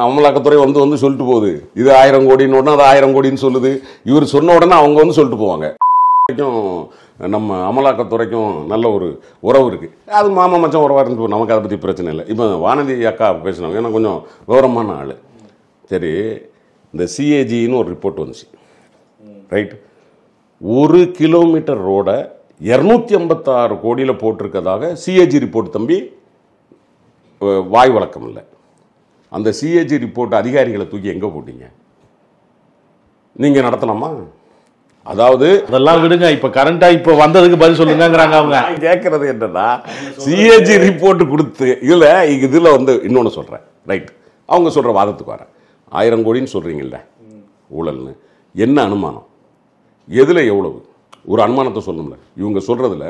அமலாக்கத்துறை வந்து சொல்லிட்டு போகுது. இது 1000 கோடின்னு உடனே அது 1000 கோடின்னு சொல்லுது. இவர் சொன்ன உடனே அவங்க வந்து சொல்லிட்டு போவாங்க. நம்ம அமலாக்கத்துறைக்கும் நல்ல ஒரு உறவு இருக்குது. அது மாமா மச்சம் உறவாக இருந்து நமக்கு அதை பற்றி பிரச்சனை இல்லை. இப்போ வானதி அக்கா பேசினாங்க, ஏன்னா கொஞ்சம் விவரமான ஆள். சரி, இந்த சிஏஜின்னு ஒரு ரிப்போர்ட் வந்துச்சு. ரைட். 1 கிலோமீட்டர் ரோடை 256 கோடியில் போட்டிருக்கதாக சிஏஜி ரிப்போர்ட். தம்பி, வாய் வழக்கம் இல்லை. அந்த சிஏஜி ரிப்போர்ட் அதிகாரிகளை தூக்கி எங்கே போட்டீங்க? நீங்கள் நடத்தலாமா? அதாவது அதெல்லாம் விடுங்க, இப்ப கரண்டா இப்ப வந்ததுக்கு பதில் சொல்லுங்கிறாங்க. அவங்க கேட்கறது என்னன்னா, சிஏஜி ரிப்போர்ட் கொடுத்து இதுல வந்து இன்னொன்னு சொல்றேன். ரைட். அவங்க சொல்ற வாதத்துக்கு வரேன். 1000 கோடின்னு சொல்றீங்கல்ல ஊழல்னு, என்ன அனுமானம், எதுல எவ்வளவு, ஒரு அனுமானத்தை சொல்லணும்ல. இவங்க சொல்றதுல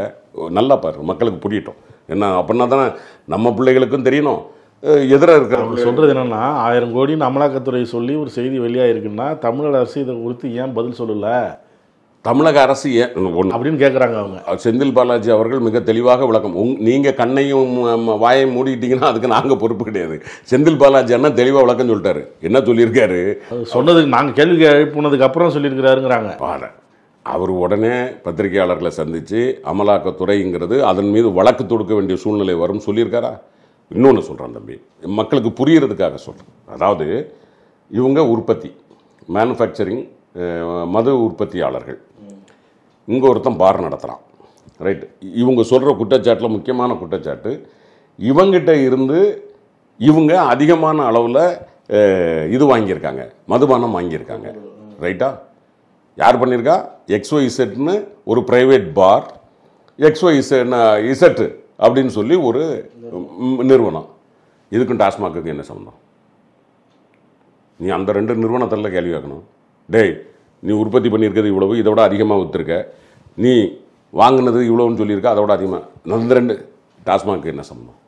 நல்லா பாரு, மக்களுக்கு புரியட்டும். என்ன அப்படின்னா தானே நம்ம பிள்ளைகளுக்கும் தெரியணும். எதிராக இருக்கிற சொல்றது என்னன்னா, 1000 கோடின்னு அமலாக்கத்துறை சொல்லி ஒரு செய்தி வெளியாயிருக்குன்னா தமிழக அரசு இதை குறித்து ஏன் பதில் சொல்லல? தமிழக அரசு ஏன் அப்படின்னு கேட்குறாங்க அவங்க. செந்தில் பாலாஜி அவர்கள் மிக தெளிவாக விளக்கம். நீங்கள் கண்ணையும் வாயையும் மூடிட்டீங்கன்னா அதுக்கு நாங்கள் பொறுப்பு கிடையாது. செந்தில் பாலாஜி அண்ணா தெளிவாக விளக்கம் சொல்லிட்டாரு. என்ன சொல்லியிருக்காரு? சொன்னதுக்கு நாங்கள் கேள்வி எழுப்புனதுக்கு அப்புறம் சொல்லியிருக்கிறாருங்கிறாங்க. அவர் உடனே பத்திரிகையாளர்களை சந்தித்து அமலாக்கத்துறைங்கிறது அதன் மீது வழக்கு தொடுக்க வேண்டிய சூழ்நிலை வரும் சொல்லியிருக்காரா? இன்னொன்று சொல்கிறேன் தம்பி, மக்களுக்கு புரியறதுக்காக சொல்கிறேன். அதாவது இவங்க உற்பத்தி, மேனுஃபேக்சரிங், மது உற்பத்தியாளர்கள். இங்கே ஒருத்தன் பார் நடத்துகிறான். ரைட். இவங்க சொல்கிற குற்றச்சாட்டில் முக்கியமான குற்றச்சாட்டு, இவங்கிட்ட இருந்து இவங்க அதிகமான அளவில் இது வாங்கியிருக்காங்க, மதுபானம் வாங்கியிருக்காங்க. ரைட்டா? யார் பண்ணியிருக்கா? XYZன்னு ஒரு ப்ரைவேட் பார், XYZ அப்படின்னு சொல்லி ஒரு நிறுவனம். இதுக்கும் டாஸ்மாக்கு என்ன சம்பந்தம்? நீ அந்த 2 நிறுவனத்தில் கேள்வி கேட்கணும். டேய், நீ உற்பத்தி பண்ணியிருக்கிறது இவ்வளவு, இதை விட அதிகமாக விற்றுருக்க, நீ வாங்கினது இவ்வளோன்னு சொல்லியிருக்க, அதை விட அதிகமாக. அந்த 2 டாஸ்மாக்கு என்ன சம்பந்தம்?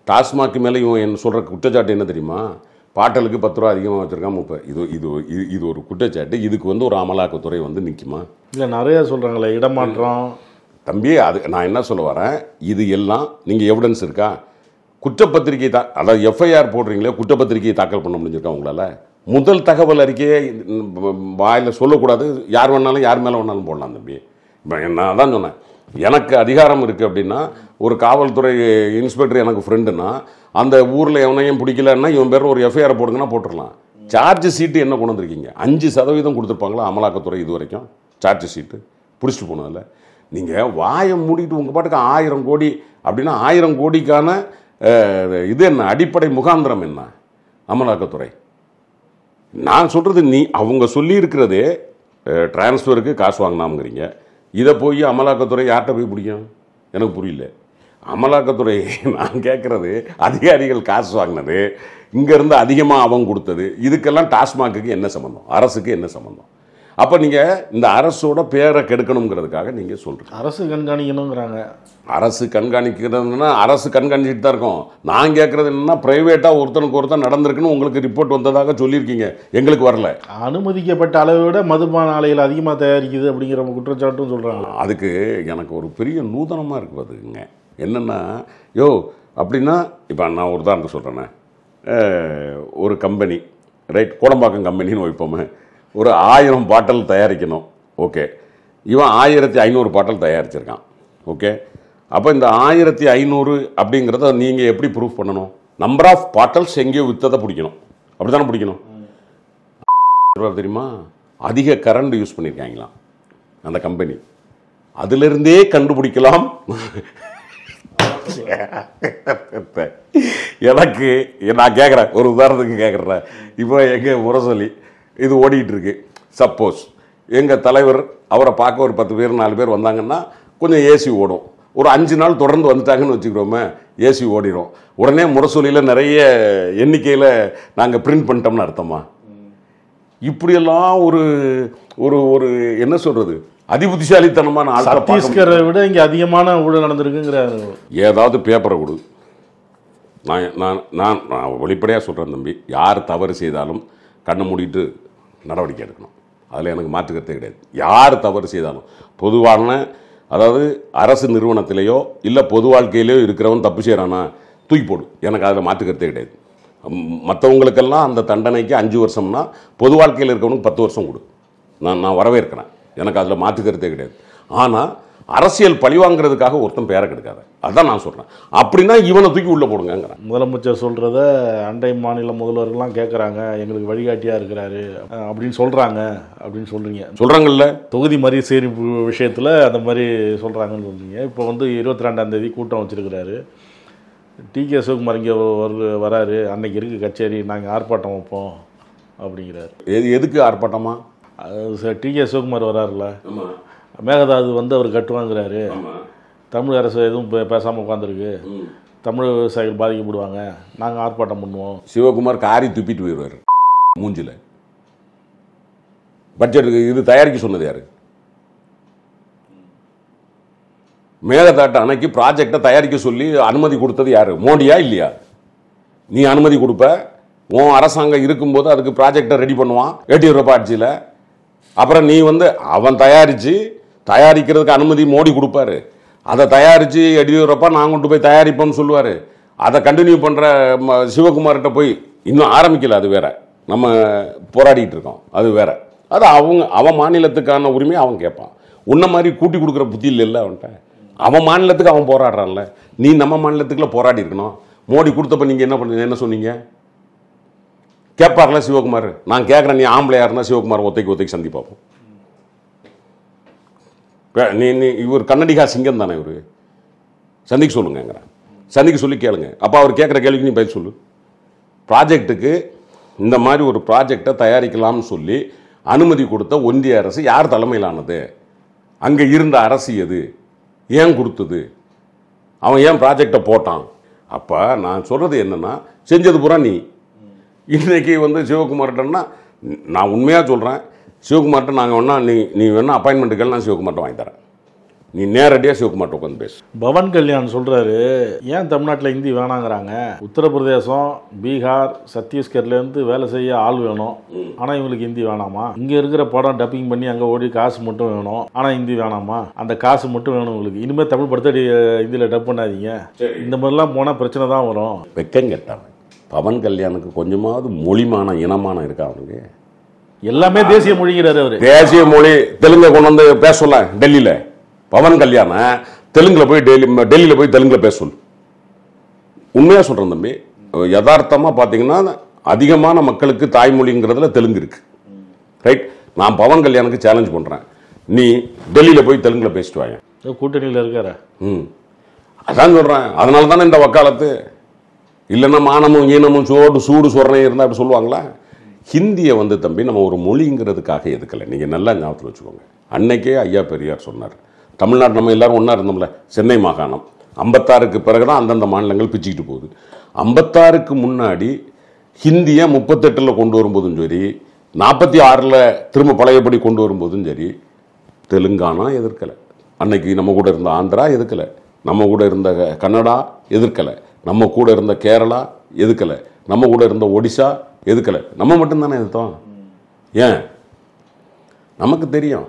டாஸ்மாக்கு மேலே இவன் என்ன சொல்கிற குற்றச்சாட்டு என்ன தெரியுமா? பாட்டலுக்கு 10 ரூபா அதிகமாக வச்சுருக்கான் 30. இது ஒரு குற்றச்சாட்டு. இதுக்கு வந்து ஒரு அமலாக்கத்துறை வந்து நிற்குமா? இல்லை, நிறைய சொல்கிறாங்களே இடமாற்றம். தம்பி, அது நான் என்ன சொல்ல வரேன், இது எல்லாம் நீங்கள் எவிடன்ஸ் இருக்கா? குற்றப்பத்திரிகை அதாவது எஃப்ஐஆர் போடுறீங்களே, குற்றப்பத்திரிகையை தாக்கல் பண்ண முடிஞ்சிருக்கா உங்களால்? முதல் தகவல் அறிக்கையை வாயில் சொல்லக்கூடாது, யார் வேணாலும் யார் மேலே வேணாலும் போடலாம் தம்பி. இப்போ நான் தான் சொன்னேன், எனக்கு அதிகாரம் இருக்குது அப்படின்னா, ஒரு காவல்துறை இன்ஸ்பெக்டர் எனக்கு ஃப்ரெண்டுன்னா, அந்த ஊரில் எவனையும் பிடிக்கலன்னா இவன் பேர் ஒரு எஃப்ஐஆர் போடுங்கன்னா போட்டுடலாம். சார்ஜ் சீட்டு என்ன கொண்டு வந்திருக்கீங்க? 5% கொடுத்துருப்பாங்களா அமலாக்கத்துறை இது வரைக்கும்? சார்ஜ் ஷீட்டு பிடிச்சிட்டு போனதில்ல. நீங்கள் வாயை மூடிட்டு உங்கள் பாட்டுக்கு 1000 கோடி அப்படின்னா 1000 கோடிக்கான இது என்ன அடிப்படை முகாந்திரம் என்ன? அமலாக்கத்துறை நான் சொல்கிறது அவங்க சொல்லியிருக்கிறதே டிரான்ஸ்ஃபருக்கு காசு வாங்கினாம்ங்கிறீங்க. இதை போய் அமலாக்கத்துறை யார்கிட்ட போய் பிடிக்கும்? எனக்கு புரியல. அமலாக்கத்துறை நான் கேட்குறது அதிகாரிகள் காசு வாங்கினது, இங்கேருந்து அதிகமாக அவங்க கொடுத்தது, இதுக்கெல்லாம் டாஸ்மாகுக்கு என்ன சம்மந்தம்? அரசுக்கு என்ன சம்மந்தம்? அப்போ நீங்கள் இந்த அரசோட பேரை கெடுக்கணுங்கிறதுக்காக நீங்கள் சொல்கிறீங்க. அரசு கண்காணிக்கணுங்கிறாங்க. அரசு கண்காணிக்கிறதுனா அரசு கண்காணிச்சுட்டு தான் இருக்கும். நான் கேட்குறது என்னென்னா ப்ரைவேட்டாக ஒருத்தனுக்கு ஒருத்தன் நடந்திருக்குன்னு உங்களுக்கு ரிப்போர்ட் வந்ததாக சொல்லியிருக்கீங்க, எங்களுக்கு வரல. அனுமதிக்கப்பட்ட அளவை விட மதுபான ஆலைகள் அதிகமாக தயாரிக்குது அப்படிங்கிற குற்றச்சாட்டும் சொல்கிறாங்க. அதுக்கு எனக்கு ஒரு பெரிய நூதனமாக இருக்குது அதுங்க. என்னென்னா அப்படின்னா இப்போ நான் ஒரு உதாரணத்தை சொல்கிறேன்னே, ஒரு கம்பெனி ரைட், கோடம்பாக்கம் கம்பெனின்னு வைப்போமே, ஒரு 1000 பாட்டில் தயாரிக்கணும். ஓகே, இவன் 1500 பாட்டில் தயாரிச்சிருக்கான். ஓகே, அப்போ இந்த 1500 அப்படிங்கிறத நீங்கள் எப்படி ப்ரூஃப் பண்ணணும்? நம்பர் ஆஃப் பாட்டில்ஸ் எங்கேயோ விற்றதை பிடிக்கணும், அப்படி தானே பிடிக்கணும். தெரியுமா, அதிக கரண்ட் யூஸ் பண்ணியிருக்காங்களாம் அந்த கம்பெனி, அதிலிருந்தே கண்டுபிடிக்கலாம். எனக்கு நான் கேட்குறேன், ஒரு உதாரணத்துக்கு கேட்குறேன். இப்போ எங்கள் முரசொலி இது ஓடிட்டு இருக்கு. சப்போஸ் எங்கள் தலைவர் அவரை பார்க்க ஒரு 10 பேர் 4 பேர் வந்தாங்கன்னா கொஞ்சம் ஏசி ஓடும். ஒரு 5 நாள் தொடர்ந்து வந்துட்டாங்கன்னு வச்சுக்கிறோமே, ஏசி ஓடிடும். உடனே முரசொலியில் நிறைய எண்ணிக்கையில் நாங்கள் பிரிண்ட் பண்ணிட்டோம்னு அர்த்தமா? இப்படியெல்லாம் ஒரு ஒரு ஒரு என்ன சொல்கிறது, அதிபுத்திசாலித்தனமான ஆள். சத்தீஸ்கரை விட இங்கே அதிகமான ஊழல் நடந்திருக்குங்கிற. ஏதாவது பேப்பரை கொடு. நான் நான் நான் வெளிப்படையாக சொல்கிறேன் தம்பி, யார் தவறு செய்தாலும் கண்ணை மூடிட்டு நடவடிக்கை எடுக்கணும். அதில் எனக்கு மாற்றுக்கிறதே கிடையாது. யார் தவறு செய்தாலும் பொதுவான, அதாவது அரசு நிறுவனத்திலேயோ இல்லை பொது வாழ்க்கையிலேயோ இருக்கிறவன் தப்பு செய்கிறானா தூக்கி போடு, எனக்கு அதில் மாற்றுக்கிறதே கிடையாது. மற்றவங்களுக்கெல்லாம் அந்த தண்டனைக்கு 5 வருஷம்னா பொது வாழ்க்கையில் இருக்கிறவனுக்கு 10 வருஷம் கொடு, நான் வரவேற்கிறேன். எனக்கு அதில் மாற்றுக்கிறதே கிடையாது. ஆனால் அரசியல் பழிவாங்கிறதுக்காக ஒருத்தன் பேரை கெடுக்காத, அதுதான் நான் சொல்கிறேன். அப்படின்னா இவனை தூக்கி உள்ளே போடுங்கிறேன். முதலமைச்சர் சொல்கிறத அண்டை மாநில முதல்வர்கள்லாம் கேட்குறாங்க, எங்களுக்கு வழிகாட்டியாக இருக்கிறாரு அப்படின்னு சொல்கிறாங்க அப்படின்னு சொல்கிறாங்கல்ல. தொகுதி மறுசீரமைப்பு விஷயத்தில் அந்த மாதிரி சொல்கிறாங்கன்னு சொல்கிறீங்க. இப்போ 22ஆம் தேதி கூட்டம் வச்சுருக்கிறாரு. டிகே சிவகுமார் இங்கே வராரு, அன்னைக்கு இருக்குது கச்சேரி, நாங்கள் ஆர்ப்பாட்டம் வைப்போம் அப்படிங்கிறாரு. எதுக்கு ஆர்ப்பாட்டமா? டிகே சிவகுமார் வராருல, மேகதாது அவர் கட்டுவாங்கிறாரு. தமிழ் அரசு எதுவும் பேசாமல் உட்காந்துருக்கு, தமிழ் விவசாயிகள் பாதிக்கப்படுவாங்க, நாங்கள் ஆர்ப்பாட்டம் பண்ணுவோம். சிவகுமார் காரி துப்பிட்டு போயிடுவார் மூஞ்சில். பட்ஜெட்டுக்கு இது தயாரிக்க சொன்னது யாரு? மேகதாட்டு அன்னைக்கு ப்ராஜெக்டை தயாரிக்க சொல்லி அனுமதி கொடுத்தது யாரு? மோடியா இல்லையா? நீ அனுமதி கொடுப்ப, உன் அரசாங்கம் இருக்கும்போது அதுக்கு ப்ராஜெக்டை ரெடி பண்ணுவான் எடியூரப்பா ஆட்சியில். அப்புறம் நீ அவன் தயாரிக்கிறதுக்கு அனுமதி மோடி கொடுப்பாரு, அதை தயாரித்து எடியூரப்பா நான் கொண்டு போய் தயாரிப்போம்னு சொல்லுவார். அதை கண்டினியூ பண்ணுற சிவகுமார்கிட்ட போய் இன்னும் ஆரம்பிக்கல, அது வேற, நம்ம போராடிட்டு இருக்கோம், அது வேற. அது அவன் மாநிலத்துக்கான உரிமையை அவன் கேட்பான். உன்ன மாதிரி கூட்டி கொடுக்குற புத்தி இல்லை அவன்கிட்ட. அவன் மாநிலத்துக்கு அவன் போராடுறான்ல, நீ நம்ம மாநிலத்துக்குள்ள போராடி இருக்கணும். மோடி கொடுத்தப்ப நீங்கள் என்ன சொன்னீங்க? கேட்பார்ல சிவகுமார், நான் கேட்குறேன், நீ ஆம்பளையா இருந்தால் சிவகுமார் ஒத்தைக்கு சந்தி பார்ப்போம். நீ இவர் கன்னடிகா சிங்கம் தானே, இவர் சந்திக்க சொல்லுங்கிறேன், சந்திக்க சொல்லி கேளுங்க. அப்போ அவர் கேட்குற கேள்விக்கு நீ பதில் சொல்லு. ப்ராஜெக்ட்டுக்கு இந்த மாதிரி ஒரு ப்ராஜெக்டை தயாரிக்கலாம்னு சொல்லி அனுமதி கொடுத்த ஒன்றிய அரசு யார் தலைமையிலானது? அங்கே இருந்த அரசு எது? ஏன் கொடுத்தது? அவன் ஏன் ப்ராஜெக்டை போட்டான்? அப்போ நான் சொல்கிறது என்னென்னா, செஞ்சது பூரா நீ. இன்றைக்கி சிவகுமார்கிட்டன்னா நான் உண்மையாக சொல்கிறேன், சிவகுமார்கிட்ட நாங்கள் வேணா நீ வேணா அப்பாயின்மெண்ட்டுகள் நான் சிவகுமார்கிட்ட வாங்கி தரேன், நீ நேரடியாக சிவகுமார்கிட்ட உட்காந்து பேசு. பவன் கல்யாண் சொல்கிறாரு, ஏன் தமிழ்நாட்டில் ஹிந்தி வேணாங்கிறாங்க? உத்தரப்பிரதேசம், பீகார், சத்தீஸ்கர்லேருந்து வேலை செய்ய ஆள் வேணும், ஆனால் இவங்களுக்கு ஹிந்தி வேணாமா? இங்கே இருக்கிற படம் டப்பிங் பண்ணி அங்கே ஓடி காசு மட்டும் வேணும், ஆனால் ஹிந்தி வேணாமா? அந்த காசு மட்டும் வேணும் உங்களுக்கு. இனிமேல் தமிழ் படத்தை ஹிந்தியில் டப் பண்ணாதீங்க. இந்த மாதிரிலாம் போனால் பிரச்சனை தான் வரும். வெக்கம் கேட்டாங்க. பவன் கல்யாணுக்கு கொஞ்சமாவது மொழிமான இனமான இருக்கா? அவனுக்கு எல்லாமே தேசிய மொழிங்கிறாரு அவர். தேசிய மொழி தெலுங்கை கொண்டு பேச சொல்ல டெல்லியில். பவன் கல்யாண தெலுங்கில் போய் டெல்லியில் போய் தெலுங்கில் பேச சொல்லு. உண்மையாக சொல்கிறேன் தம்பி, யதார்த்தமாக பார்த்தீங்கன்னா அதிகமான மக்களுக்கு தாய்மொழிங்கிறதுல தெலுங்கு இருக்குது. ரைட், நான் பவன் கல்யாணுக்கு சேலஞ்ச் பண்ணுறேன், நீ டெல்லியில போய் தெலுங்குல பேசிட்டு வாங்க. கூட்டணியில் இருக்கார. அதான் சொல்றேன். அதனால தானே இந்த வக்காலத்து. இல்லைன்னா மானமும் ஈனமும் சூடு சொரணை இருந்தா அப்படி சொல்லுவாங்களா? ஹிந்தியை தம்பி நம்ம ஒரு மொழிங்கிறதுக்காக எதுக்கலை. நீங்கள் நல்லா ஞாபகத்தில் வச்சுக்கோங்க. அன்னைக்கே ஐயா பெரியார் சொன்னார், தமிழ்நாடு நம்ம எல்லாரும் ஒன்றா இருந்தோம்ல, சென்னை மாகாணம் 56க்கு பிறகுதான் அந்தந்த மாநிலங்கள் பிச்சுக்கிட்டு போகுது. 56க்கு முன்னாடி ஹிந்தியை 38ல் கொண்டு வரும்போதும் சரி, 46ல் திரும்ப பழையபடி கொண்டு வரும்போதும் சரி, தெலுங்கானா எதிர்க்கலை. அன்னைக்கு நம்ம கூட இருந்த ஆந்திரா எதிர்க்கலை, நம்ம கூட இருந்த கன்னடா எதிர்க்கலை, நம்ம கூட இருந்த கேரளா எதுக்கலை, நம்ம கூட இருந்த ஒடிசா எதுக்கலை. நம்ம மட்டும்தானே எதிர்த்தோம். ஏன்? நமக்கு தெரியும்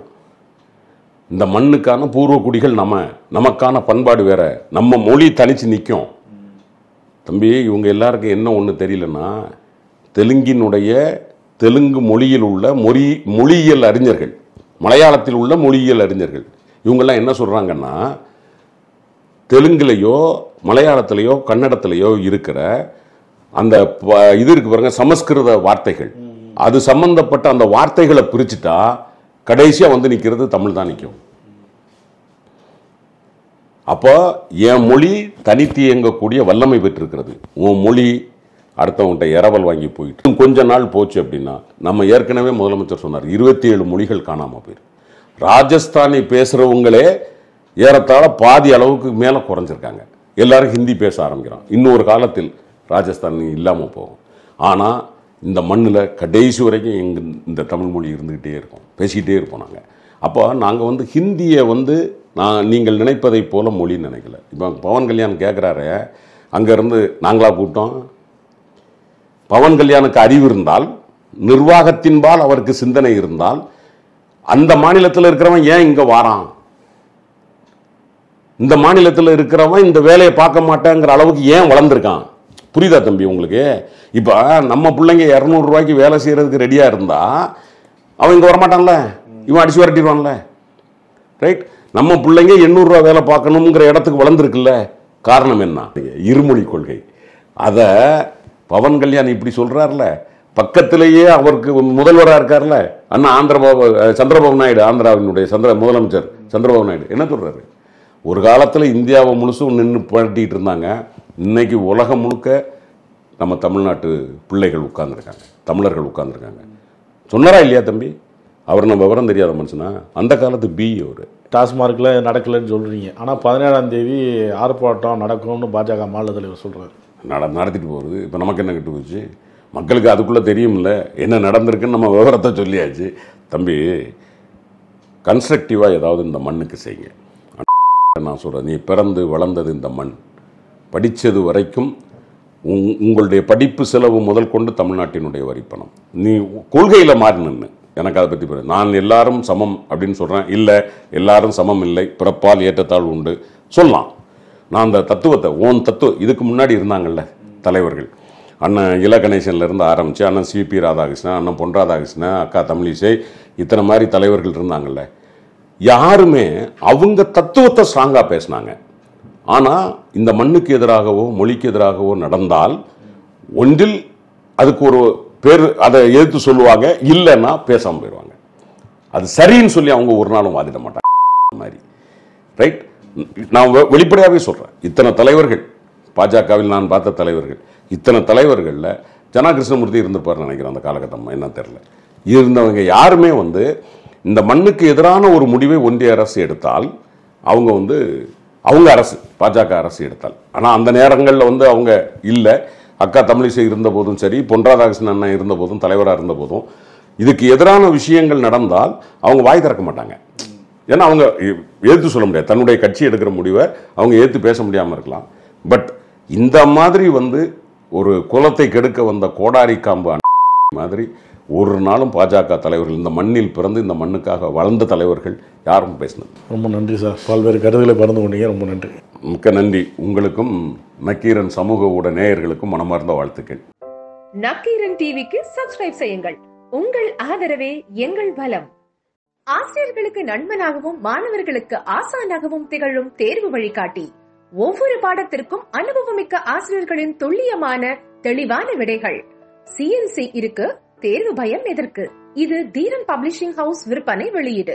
இந்த மண்ணுக்கான பூர்வ குடிகள் நமக்கான பண்பாடு வேற, நம்ம மொழி தனிச்சு நிற்கும். தம்பி, இவங்க எல்லாருக்கும் என்ன ஒன்று தெரியலன்னா, தெலுங்கு மொழியில் உள்ள மொழியியல் அறிஞர்கள், மலையாளத்தில் உள்ள மொழியியல் அறிஞர்கள் இவங்கெல்லாம் என்ன சொல்றாங்கன்னா, தெலுங்குலையோ மலையாளத்திலேயோ கன்னடத்திலேயோ இருக்கிற அந்த இது இருக்கு பாருங்க, சமஸ்கிருத வார்த்தைகள், அது சம்பந்தப்பட்ட அந்த வார்த்தைகளை பிரிச்சுட்டா கடைசியா நிக்கிறது தமிழ் தான் நிற்கும். அப்போ என் மொழி தனித்து இயங்கக்கூடிய வல்லமை பெற்றிருக்கிறது. உன் மொழி அடுத்தவங்கிட்ட இரவல் வாங்கி போயிட்டு கொஞ்ச நாள் போச்சு அப்படின்னா, நம்ம ஏற்கனவே முதலமைச்சர் சொன்னார் 27 மொழிகள் காணாம போயிரு. ராஜஸ்தானி பேசுறவங்களே ஏறத்தாழ பாதி அளவுக்கு மேல குறைஞ்சிருக்காங்க. எல்லாரும் ஹிந்தி பேச ஆரம்பிக்கிறோம். இன்னொரு காலத்தில் ராஜஸ்தான் இல்லாமல் போகும். ஆனால் இந்த மண்ணில் கடைசி வரைக்கும் இந்த தமிழ் மொழி இருந்துக்கிட்டே இருக்கும், பேசிக்கிட்டே இருப்போம் நாங்கள். அப்போ நாங்கள் ஹிந்தியை நீங்கள் நினைப்பதை போல மொழி நினைக்கல. இப்போ பவன் கல்யாண் கேட்குறாரு, அங்கேருந்து நாங்களாக கூட்டம். பவன் கல்யாணுக்கு அறிவு இருந்தால், நிர்வாகத்தின்பால் அவருக்கு சிந்தனை இருந்தால், அந்த மாநிலத்தில் இருக்கிறவன் ஏன் இங்கே வாரான்? இந்த மாநிலத்தில் இருக்கிறவன் இந்த வேலையை பார்க்க மாட்டேங்கிற அளவுக்கு ஏன் வளர்ந்துருக்கான்? புரியுதா தம்பி உங்களுக்கு? இப்போ நம்ம பிள்ளைங்க 200 ரூபாய்க்கு வேலை செய்யறதுக்கு ரெடியா இருந்தா அவன் இங்க வரமாட்டான்ல, இவன் அடிச்சு வரட்டிடுவான்ல. ரைட்? நம்ம பிள்ளைங்க 800 ரூபாய் வேலை பார்க்கணுங்கிற இடத்துக்கு வளர்ந்துருக்குல்ல. காரணம் என்ன? இருமொழி கொள்கை. அதை பவன் கல்யாண் இப்படி சொல்றாருல, பக்கத்திலேயே அவருக்கு முதல்வராக இருக்கார்ல அண்ணா சந்திரபாபு நாயுடு, ஆந்திராவினுடைய முதலமைச்சர் சந்திரபாபு நாயுடு என்ன சொல்றாரு? ஒரு காலத்தில் இந்தியாவை முழுசும் நின்று பரட்டிட்டு இருந்தாங்க. இன்னைக்கு உலகம் முழுக்க நம்ம தமிழ்நாட்டு பிள்ளைகள் உட்கார்ந்துருக்காங்க, தமிழர்கள் உட்கார்ந்துருக்காங்க. சொன்னாரா இல்லையா தம்பி? அவர் நம்ம விவரம் தெரியாத மனுஷனா? அந்த காலத்து அவர். டாஸ்மார்க்கில் நடக்கலைன்னு சொல்கிறீங்க, ஆனால் 17ஆம் தேதி ஆர்ப்பாட்டம் நடக்கும்னு பாஜக மாநில தலைவர் சொல்கிறார். நடத்திட்டு போகிறது. இப்போ நமக்கு என்ன கிட்டு போச்சு? மக்களுக்கு அதுக்குள்ளே தெரியும்ல என்ன நடந்திருக்குன்னு நம்ம விவரத்தை சொல்லியாச்சு. தம்பி, கன்ஸ்ட்ரக்டிவாக ஏதாவது இந்த மண்ணுக்கு செய்யுங்க. நான் சொல்கிறேன், நீ பிறந்து வளர்ந்தது இந்த மண், படித்தது வரைக்கும் உங்களுடைய படிப்பு செலவு முதல் கொண்டு தமிழ்நாட்டினுடைய வரிப்பணம். நீ கொள்கையில் மாறி நின்று எனக்கு அதை பற்றி புரியும். நான் எல்லாரும் சமம் அப்படின்னு சொல்கிறேன். இல்லை, எல்லாரும் சமம் இல்லை, பிறப்பால் ஏற்றத்தாழ்வு உண்டு சொல்லலாம். நான் அந்த தத்துவத்தை தத்துவம் இதுக்கு முன்னாடி இருந்தாங்கல்ல தலைவர்கள், அண்ணன் இல கணேசன்லேருந்து ஆரம்பித்து அண்ணன் சிபி ராதாகிருஷ்ணன், அண்ணன் பொன் ராதாகிருஷ்ணன், அக்கா தமிழிசை, இத்தனை மாதிரி தலைவர்கள் இருந்தாங்கல்ல. யாருமே அவங்க தத்துவத்தை ஸ்ட்ராங்காக பேசினாங்க. ஆனால் இந்த மண்ணுக்கு எதிராகவோ மொழிக்கு எதிராகவோ நடந்தால் ஒன்றில் அதுக்கு ஒரு பேர் அதை எதிர்த்து சொல்லுவாங்க, இல்லைன்னா பேசாமல் போயிடுவாங்க. அது சரின்னு சொல்லி அவங்க ஒரு நாளும் வாதிட மாட்டாங்க மாதிரி. ரைட்? நான் வெளிப்படையாகவே சொல்கிறேன், இத்தனை தலைவர்கள் பாஜகவில் நான் பார்த்த தலைவர்கள், இத்தனை தலைவர்களில் ஜனா கிருஷ்ணமூர்த்தி இருந்திருப்பார் நினைக்கிறேன் அந்த காலகட்டம், என்ன தெரியல. இருந்தவங்க யாருமே இந்த மண்ணுக்கு எதிரான ஒரு முடிவை ஒன்றிய அரசு எடுத்தால் அவங்க அரசு பாஜக அரசு எடுத்தால், ஆனால் அந்த நேரங்களில் அவங்க இல்லை. அக்கா தமிழிசை இருந்த போதும் சரி, பொன் ராதாகிருஷ்ணன் அண்ணன் இருந்த போதும், தலைவராக இருந்த போதும், இதுக்கு எதிரான விஷயங்கள் நடந்தால் அவங்க வாய் திறக்க மாட்டாங்க. ஏன்னா அவங்க ஏற்று சொல்ல முடியாது, தன்னுடைய கட்சி எடுக்கிற முடிவை அவங்க ஏற்று பேச முடியாமல் இருக்கலாம். பட் இந்த மாதிரி ஒரு குலத்தை கெடுக்க வந்த கோடாரி காம்பு மாதிரி ஒரு நாளும் பாஜக தலைவர்கள், இந்த மண்ணில் பிறந்து இந்த மண்ணுக்காக வளர்ந்த தலைவர்கள் யாரும் பேசினது. ரொம்ப நன்றி சார், பல்வேறு கருத்துக்களை பகிர்ந்து கொண்டீங்க, ரொம்ப நன்றி. மிக்க நன்றி. உங்களுக்கும் நக்கீரன் சமூக ஊட நேயர்களுக்கும் மனமார்ந்த வாழ்த்துக்கள். நக்கீரன் டிவிக்கு சப்ஸ்கிரைப் செய்யுங்கள். உங்கள் ஆதரவே எங்கள் பலம். ஆசிரியர்களுக்கு நண்பனாகவும் மாணவர்களுக்கு ஆசானாகவும் திகழும் தேர்வு வழிகாட்டி. ஒவ்வொரு பாடத்திற்கும் அனுபவமிக்க ஆசிரியர்களின் துல்லியமான தெளிவான விடைகள். CNC இருக்கு, தேர்வு பயம் எதற்கு? இது தீரன் பப்ளிஷிங் ஹவுஸ் விற்பனை வெளியீடு.